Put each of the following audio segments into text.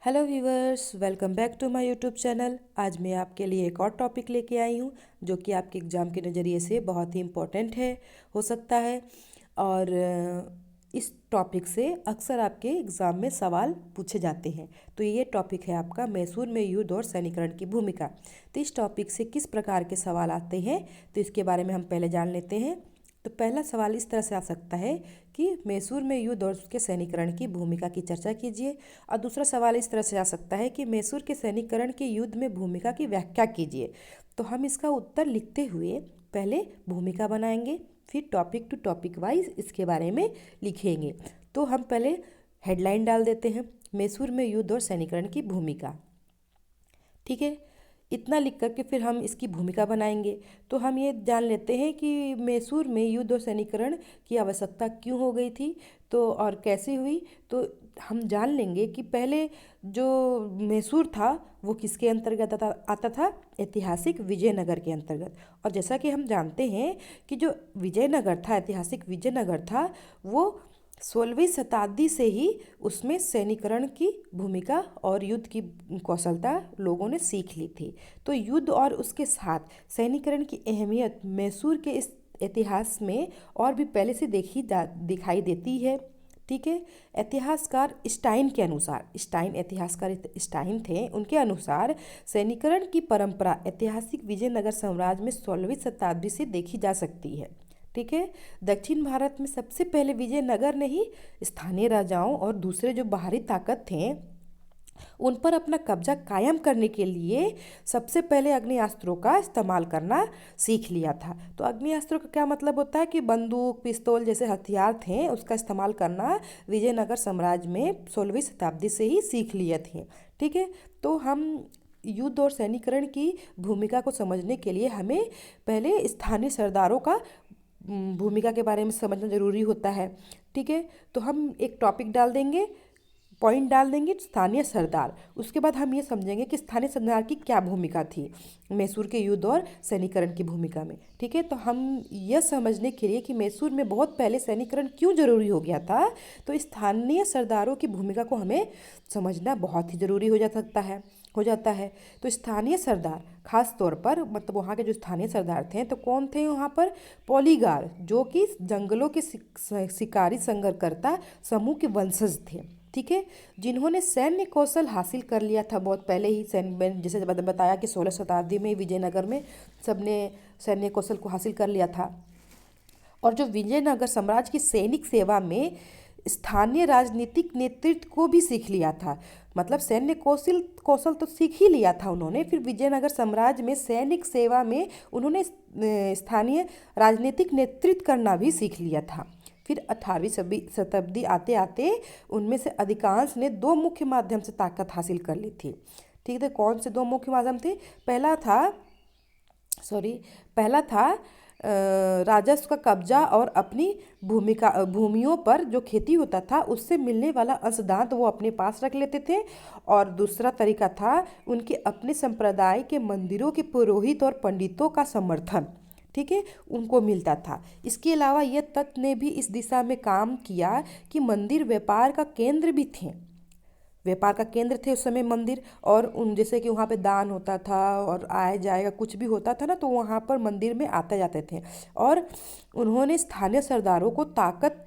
Hello viewers, welcome back to my YouTube channel. आज मैं आपके लिए एक और टॉपिक लेके आई हूँ जो कि आपके एग्ज़ाम के नज़रिए से बहुत ही इम्पोर्टेंट हो सकता है। और इस टॉपिक से अक्सर आपके एग्ज़ाम में सवाल पूछे जाते हैं। तो ये टॉपिक है आपका मैसूर में युद्ध और सैनिकरण की भूमिका। तो इस टॉपिक से किस प्रकार के सवाल आते हैं तो इसके बारे में हम पहले जान लेते हैं। तो पहला सवाल इस तरह से आ सकता है कि मैसूर में युद्ध और उसके सैनिकरण की भूमिका की चर्चा कीजिए। और दूसरा सवाल इस तरह से आ सकता है कि मैसूर के सैनिकरण के युद्ध में भूमिका की व्याख्या कीजिए। तो हम इसका उत्तर लिखते हुए पहले भूमिका बनाएंगे, फिर टॉपिक टू टॉपिक वाइज इसके बारे में लिखेंगे। तो हम पहले हेडलाइन डाल देते हैं, मैसूर में युद्ध और सैनिकरण की भूमिका। ठीक है, इतना लिख करके फिर हम इसकी भूमिका बनाएंगे। तो हम ये जान लेते हैं कि मैसूर में युद्ध और सैनिकरण की आवश्यकता क्यों हो गई थी, तो और कैसे हुई। तो हम जान लेंगे कि पहले जो मैसूर था वो किसके अंतर्गत आता था। ऐतिहासिक विजयनगर के अंतर्गत। और जैसा कि हम जानते हैं कि जो विजयनगर था, ऐतिहासिक विजयनगर था, वो 16वीं शताब्दी से ही उसमें सैनिकरण की भूमिका और युद्ध की कौशलता लोगों ने सीख ली थी। तो युद्ध और उसके साथ सैनिकरण की अहमियत मैसूर के इस इतिहास में और भी पहले से दिखाई देती है। ठीक है, इतिहासकार स्टाइन के अनुसार, इतिहासकार स्टाइन थे, उनके अनुसार सैनिकरण की परंपरा ऐतिहासिक विजयनगर साम्राज्य में 16वीं शताब्दी से देखी जा सकती है। ठीक है, दक्षिण भारत में सबसे पहले विजयनगर ने ही स्थानीय राजाओं और दूसरे जो बाहरी ताकत थे उन पर अपना कब्जा कायम करने के लिए सबसे पहले अग्नियास्त्रों का इस्तेमाल करना सीख लिया था। तो अग्नियास्त्रों का क्या मतलब होता है कि बंदूक, पिस्तौल जैसे हथियार थे, उसका इस्तेमाल करना विजयनगर साम्राज्य में 16वीं शताब्दी से ही सीख लिए थे। ठीक है, तो हम युद्ध और सैनिकरण की भूमिका को समझने के लिए हमें पहले स्थानीय सरदारों का भूमिका के बारे में समझना जरूरी होता है। ठीक है, तो हम एक टॉपिक डाल देंगे, पॉइंट डाल देंगे स्थानीय सरदार। उसके बाद हम ये समझेंगे कि स्थानीय सरदार की क्या भूमिका थी मैसूर के युद्ध और सैनिकरण की भूमिका में। ठीक है, तो हम यह समझने के लिए कि मैसूर में बहुत पहले सैनिकरण क्यों जरूरी हो गया था, तो स्थानीय सरदारों की भूमिका को हमें समझना बहुत ही जरूरी हो जाता है। तो स्थानीय सरदार खास तौर पर, मतलब वहाँ के जो स्थानीय सरदार थे तो कौन थे वहाँ पर, पॉलीगार, जो कि जंगलों के शिकारी संघर्षकर्ता समूह के वंशज थे। ठीक है, जिन्होंने सैन्य कौशल हासिल कर लिया था बहुत पहले ही। सैन्य, जैसे बताया कि 16 शताब्दी में विजयनगर में सबने सैन्य कौशल को हासिल कर लिया था। और जो विजयनगर साम्राज्य की सैनिक सेवा में स्थानीय राजनीतिक नेतृत्व को भी सीख लिया था। मतलब सैन्य कौशल कौशल तो सीख ही लिया था उन्होंने, फिर विजयनगर साम्राज्य में सैनिक सेवा में उन्होंने स्थानीय राजनीतिक नेतृत्व करना भी सीख लिया था। फिर 18वीं शताब्दी आते आते उनमें से अधिकांश ने दो मुख्य माध्यम से ताकत हासिल कर ली थी। ठीक है, कौन से दो मुख्य माध्यम थे? पहला था राजस्व का कब्जा और अपनी भूमियों पर जो खेती होता था उससे मिलने वाला अंशदान तो वो अपने पास रख लेते थे। और दूसरा तरीका था उनके अपने संप्रदाय के मंदिरों के पुरोहित और पंडितों का समर्थन। ठीक है, उनको मिलता था। इसके अलावा यह तथ्य ने भी इस दिशा में काम किया कि मंदिर व्यापार का केंद्र भी थे। व्यापार का केंद्र थे उस समय मंदिर। और उन जैसे कि वहाँ पे दान होता था और आए जाएगा कुछ भी होता था ना, तो वहाँ पर मंदिर में आते जाते थे। और उन्होंने स्थानीय सरदारों को ताकत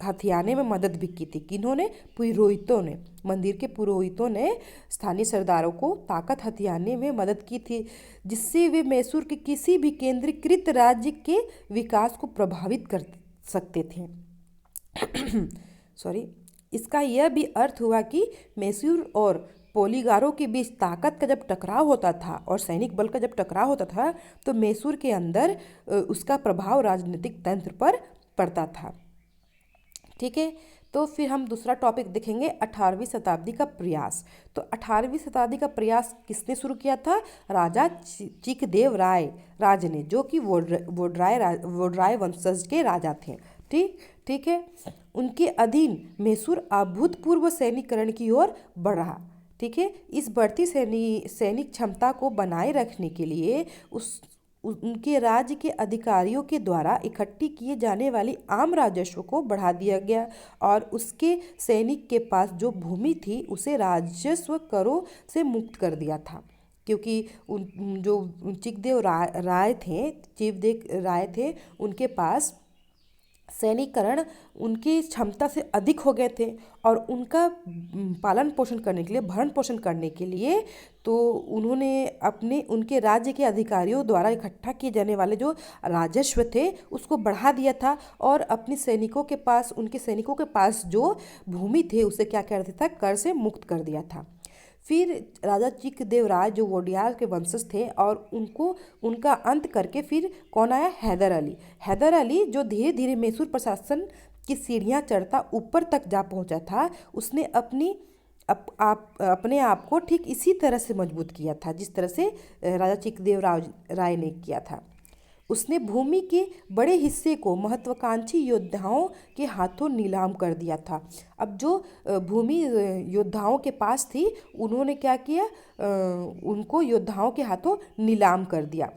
हथियाने में मदद भी की थी। किन्होंने? पुरोहितों ने। मंदिर के पुरोहितों ने स्थानीय सरदारों को ताकत हथियाने में मदद की थी, जिससे वे मैसूर के किसी भी केंद्रीकृत राज्य के विकास को प्रभावित कर सकते थे। सॉरी, इसका यह भी अर्थ हुआ कि मैसूर और पोलीगारों के बीच ताकत का जब टकराव होता था और सैनिक बल का जब टकराव होता था तो मैसूर के अंदर उसका प्रभाव राजनीतिक तंत्र पर पड़ता था। ठीक है, तो फिर हम दूसरा टॉपिक देखेंगे, 18वीं शताब्दी का प्रयास। तो 18वीं शताब्दी का प्रयास किसने शुरू किया था? राजा चिकदेव राय राज ने, जो कि वोडराय वंशज के राजा थे। ठीक है, उनके अधीन मैसूर अभूतपूर्व सैनिकरण की ओर बढ़ा। ठीक है, इस बढ़ती सैनिक क्षमता को बनाए रखने के लिए उनके राज्य के अधिकारियों के द्वारा इकट्ठी किए जाने वाली आम राजस्व को बढ़ा दिया गया और उसके सैनिक के पास जो भूमि थी उसे राजस्व करों से मुक्त कर दिया था। क्योंकि जो चिकदेव राय थे, चीफदेव राय थे, उनके पास सैनिकरण उनकी क्षमता से अधिक हो गए थे और उनका पालन पोषण करने के लिए, भरण पोषण करने के लिए तो उन्होंने अपने उनके राज्य के अधिकारियों द्वारा इकट्ठा किए जाने वाले जो राजस्व थे उसको बढ़ा दिया था और अपने सैनिकों के पास, उनके सैनिकों के पास जो भूमि थे उसे क्या कर दिया था, कर से मुक्त कर दिया था। फिर राजा चिकदेव राय जो वोडियार के वंशज थे और उनको उनका अंत करके फिर कौन आया, हैदर अली। हैदर अली जो धीरे धीरे मैसूर प्रशासन की सीढ़ियाँ चढ़ता ऊपर तक जा पहुंचा था, उसने अपने आप को ठीक इसी तरह से मजबूत किया था जिस तरह से राजा चिकदेव राय ने किया था। उसने भूमि के बड़े हिस्से को महत्वाकांक्षी योद्धाओं के हाथों नीलाम कर दिया था। अब जो भूमि योद्धाओं के पास थी उन्होंने क्या किया, उनको योद्धाओं के हाथों नीलाम कर दिया,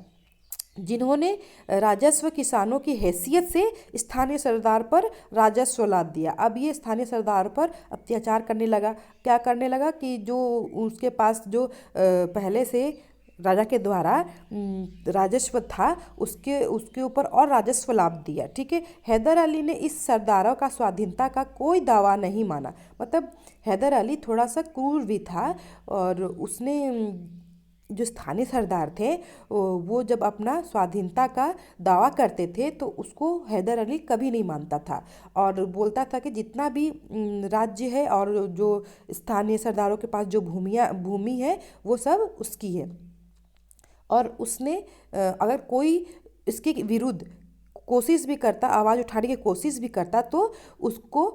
जिन्होंने राजस्व किसानों की हैसियत से स्थानीय सरदार पर राजस्व लाद दिया। अब ये स्थानीय सरदार पर अत्याचार करने लगा। क्या करने लगा कि जो उसके पास जो पहले से राजा के द्वारा राजस्व था उसके उसके ऊपर और राजस्व लाभ दिया। ठीक है, हैदर अली ने इस सरदारों का स्वाधीनता का कोई दावा नहीं माना। मतलब हैदर अली थोड़ा सा क्रूर भी था और उसने जो स्थानीय सरदार थे वो जब अपना स्वाधीनता का दावा करते थे तो उसको हैदर अली कभी नहीं मानता था और बोलता था कि जितना भी राज्य है और जो स्थानीय सरदारों के पास जो भूमि है वो सब उसकी है। और उसने अगर कोई इसके विरुद्ध कोशिश भी करता, आवाज़ उठाने की कोशिश भी करता तो उसको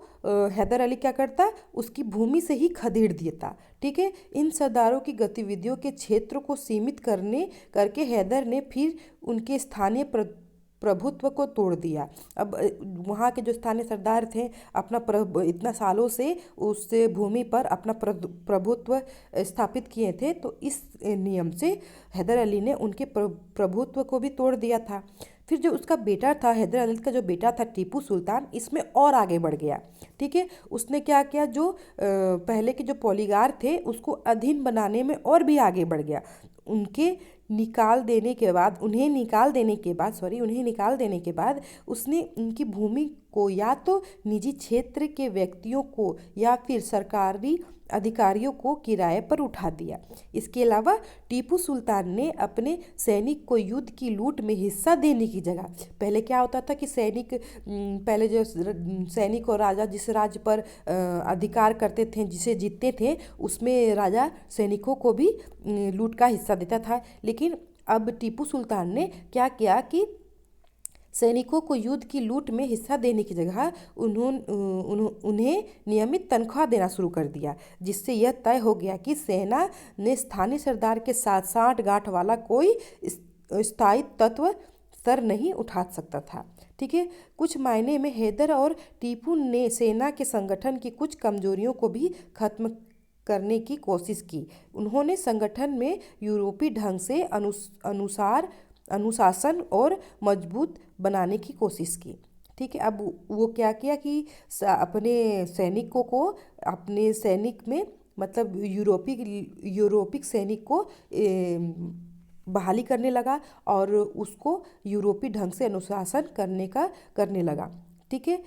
हैदर अली क्या करता, उसकी भूमि से ही खदेड़ देता। ठीक है, इन सरदारों की गतिविधियों के क्षेत्र को सीमित करके हैदर ने फिर उनके स्थानीय प्रभुत्व को तोड़ दिया। अब वहाँ के जो स्थानीय सरदार थे अपना इतना सालों से उस भूमि पर अपना प्रभुत्व स्थापित किए थे, तो इस नियम से हैदर अली ने उनके प्रभुत्व को भी तोड़ दिया था। फिर जो उसका बेटा था, हैदर अली का जो बेटा था टीपू सुल्तान, इसमें और आगे बढ़ गया। ठीक है, उसने क्या किया, जो पहले के जो पॉलीगार थे उसको अधीन बनाने में और भी आगे बढ़ गया। उन्हें निकाल देने के बाद उसने उनकी भूमि को या तो निजी क्षेत्र के व्यक्तियों को या फिर सरकारी अधिकारियों को किराए पर उठा दिया। इसके अलावा टीपू सुल्तान ने अपने सैनिक को युद्ध की लूट में हिस्सा देने की जगह, पहले क्या होता था कि पहले जो सैनिक और राजा जिस राज्य पर अधिकार करते थे, जिसे जीतते थे, उसमें राजा सैनिकों को भी लूट का हिस्सा देता था। लेकिन अब टीपू सुल्तान ने क्या किया कि सैनिकों को युद्ध की लूट में हिस्सा देने की जगह उन्हें नियमित तनख्वाह देना शुरू कर दिया, जिससे यह तय हो गया कि सेना ने स्थानीय सरदार के साथ साठ-गांठ वाला कोई स्थायी तत्व सर नहीं उठा सकता था। ठीक है, कुछ मायने में हैदर और टीपू ने सेना के संगठन की कुछ कमजोरियों को भी खत्म करने की कोशिश की। उन्होंने संगठन में यूरोपीय ढंग से अनुशासन और मजबूत बनाने की कोशिश की। ठीक है, अब वो क्या किया कि अपने सैनिक में मतलब यूरोपिक सैनिक को बहाली करने लगा और उसको यूरोपीय ढंग से अनुशासन करने लगा। ठीक है,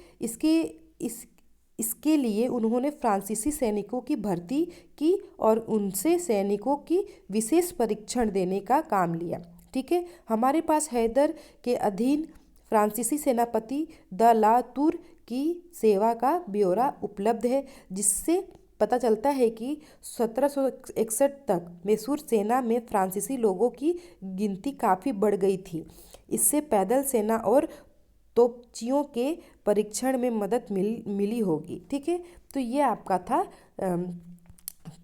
इसके लिए उन्होंने फ्रांसीसी सैनिकों की भर्ती की और उनसे सैनिकों की विशेष प्रशिक्षण देने का काम लिया। ठीक है, हमारे पास हैदर के अधीन फ्रांसीसी सेनापति द ला तूर की सेवा का ब्यौरा उपलब्ध है, जिससे पता चलता है कि 1761 तक मैसूर सेना में फ्रांसीसी लोगों की गिनती काफ़ी बढ़ गई थी। इससे पैदल सेना और तोपचियों के परीक्षण में मदद मिली होगी। ठीक है, तो ये आपका था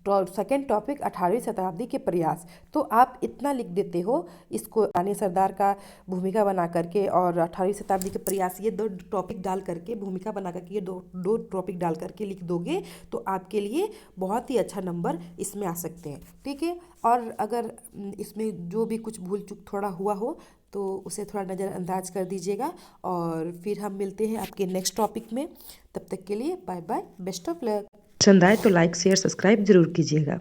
सेकेंड टॉपिक 18वीं शताब्दी के प्रयास। तो आप इतना लिख देते हो इसको रानी सरदार का भूमिका बना करके और 18वीं शताब्दी के प्रयास, ये दो टॉपिक डाल करके भूमिका बना करके ये दो टॉपिक डाल करके लिख दोगे तो आपके लिए बहुत ही अच्छा नंबर इसमें आ सकते हैं। ठीक है, और अगर इसमें जो भी कुछ भूल चूक थोड़ा हुआ हो तो उसे थोड़ा नज़रअंदाज कर दीजिएगा। और फिर हम मिलते हैं आपके नेक्स्ट टॉपिक में। तब तक के लिए bye bye, best of luck. पसंद आए तो लाइक शेयर सब्सक्राइब जरूर कीजिएगा।